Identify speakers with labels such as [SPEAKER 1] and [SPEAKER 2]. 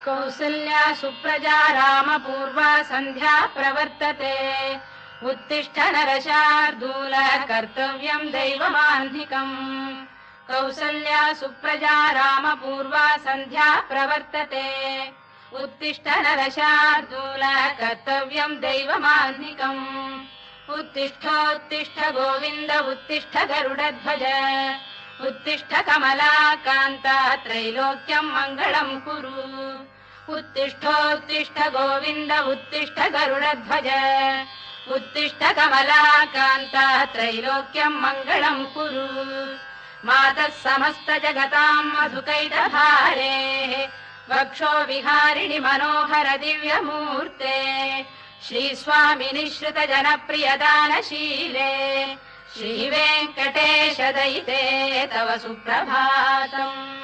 [SPEAKER 1] कौसल्या सुप्रजा रामपूर्वा सन्ध्या प्रवर्तते उत्तिष्ठ नरशार्दूल कर्तव्यम् दैवमान्धिकम् कौसल्या सुप्रजा रामपूर्वा सन्ध्या प्रवर्तते उत्तिष्ठ नरशार्दूल कर्तव्यम् दैवमान्धिकम् उत्तिष्ठोत्तिष्ठ गोविन्द उत्तिष्ठ गरुडध्वज उत्तिष्ठ कमलाकान्ता त्रैलोक्यम् मङ्गलम् कुरु उत्तिष्ठोत्तिष्ठ गोविन्द उत्तिष्ठ गरुडध्वज उत्तिष्ठ कमलाकान्ता त्रैलोक्यम् मङ्गलम् कुरु मातः समस्त जगताम् मधुकैटभारेः वक्षो विहारिणि मनोहर दिव्यमूर्ते श्रीस्वामिनि श्रुत जनप्रियदानशीले श्रीवेङ्कटेश दयिते तव सुप्रभातम्।